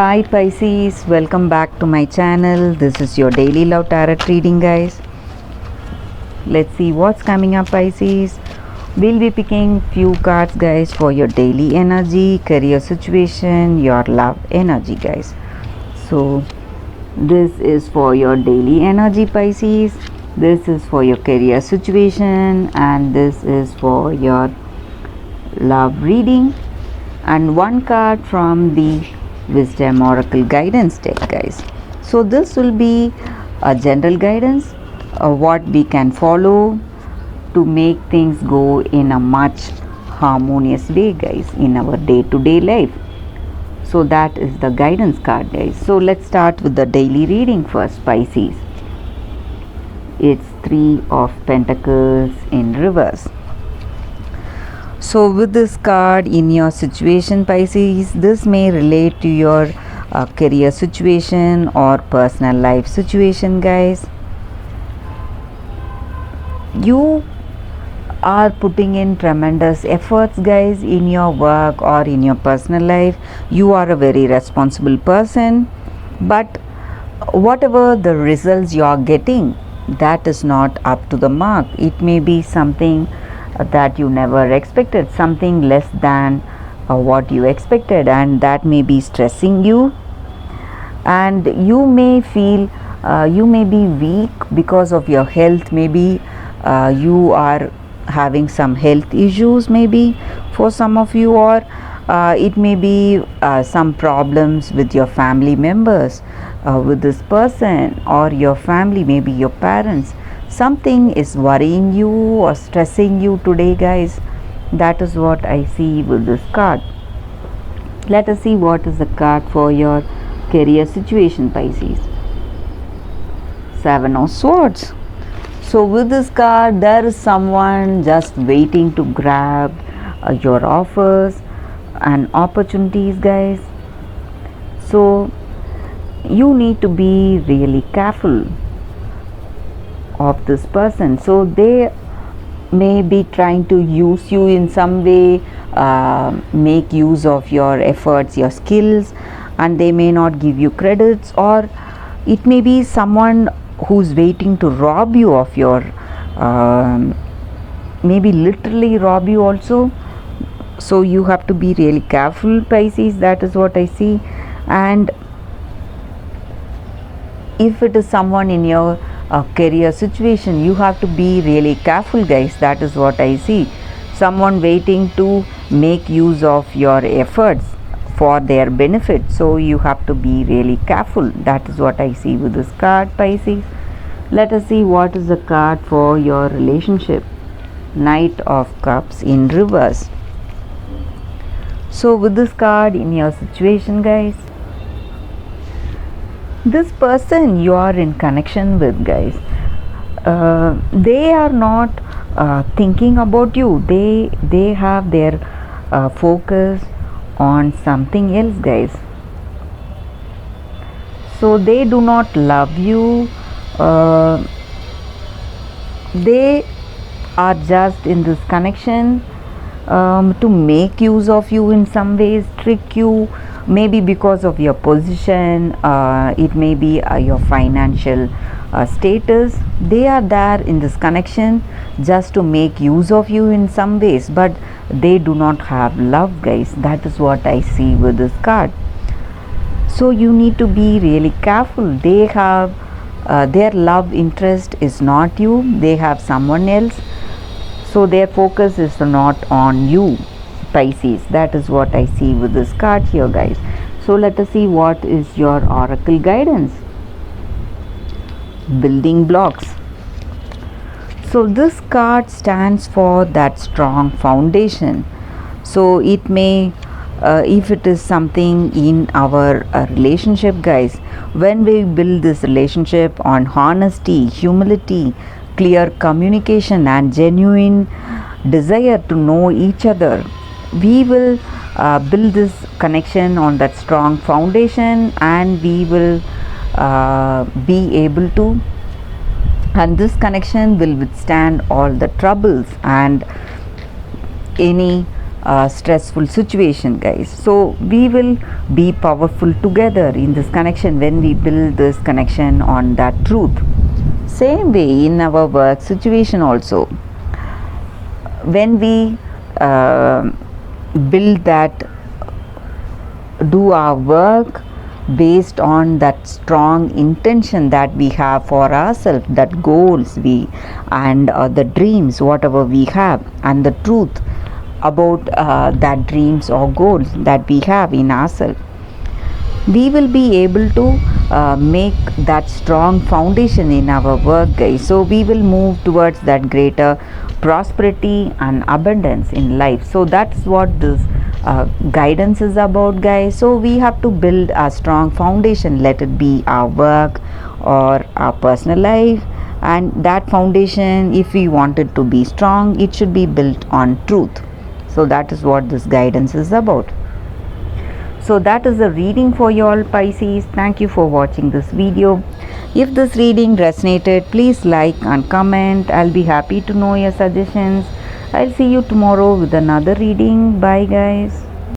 Hi Pisces, welcome back to my channel. This is your daily love tarot reading, guys. Let's see what's coming up, Pisces. We'll be picking few cards, guys, for your daily energy, career situation, your love energy, guys. So this is for your daily energy, Pisces. This is for your career situation, and this is for your love reading. And one card from the Wisdom Oracle Guidance deck, guys. So this will be a general guidance, what we can follow to make things go in a much harmonious way, guys, in our day-to-day life. So that is the guidance card, guys. So let's start with the daily reading first, Pisces. It's Three of Pentacles in reverse. So with this card in your situation, Pisces, this may relate to your career situation or personal life situation, guys. You are putting in tremendous efforts, guys, in your work or in your personal life. You are a very responsible person, but whatever the results you are getting, that is not up to the mark. It may be something that you never expected, something less than what you expected, and that may be stressing you, and you may feel you may be weak because of your health. Maybe you are having some health issues, maybe for some of you, or it may be some problems with your family members, with this person or your family, maybe your parents. Something is worrying you or stressing you today, guys. That is what I see with this card. Let us see what is the card for your career situation, Pisces. Seven of Swords. So with this card, there is someone just waiting to grab your offers and opportunities, guys. So you need to be really careful of this person. So they may be trying to use you in some way, make use of your efforts, your skills, and they may not give you credits, or it may be someone who's waiting to rob you of your maybe literally rob you also. So you have to be really careful, Pisces. That is what I see. And if it is someone in your career situation, you have to be really careful, guys. That is what I see. Someone waiting to make use of your efforts for their benefit. So you have to be really careful. That is what I see with this card, Pisces. Let us see what is the card for your relationship. Knight of Cups in reverse. So with this card in your situation, guys, this person you are in connection with, guys, they are not thinking about you. They have their focus on something else, guys. So they do not love you. They are just in this connection to make use of you in some ways, trick you, maybe because of your position, it may be your financial status. They are there in this connection just to make use of you in some ways, but they do not have love, guys. That is what I see with this card. So you need to be really careful. They have their love interest is not you, they have someone else. So their focus is not on you, Pisces. That is what I see with this card here, guys. So let us see what is your oracle guidance. Building blocks. So this card stands for that strong foundation. So it may if it is something in our relationship, guys, when we build this relationship on honesty, humility, clear communication, and genuine desire to know each other, we will build this connection on that strong foundation, and we will be able to, and this connection will withstand all the troubles and any stressful situation, guys. So we will be powerful together in this connection when we build this connection on that truth. Same way in our work situation also, when we build that, do our work based on that strong intention that we have for ourselves, that goals we and the dreams whatever we have, and the truth about that dreams or goals that we have in ourselves, we will be able to make that strong foundation in our work, guys. So we will move towards that greater prosperity and abundance in life. So that's what this guidance is about, guys. So we have to build a strong foundation, let it be our work or our personal life. And that foundation, if we want it to be strong, it should be built on truth. So that is what this guidance is about. So that is the reading for you all, Pisces. Thank you for watching this video. If this reading resonated, please like and comment. I'll be happy to know your suggestions. I'll see you tomorrow with another reading. Bye, guys.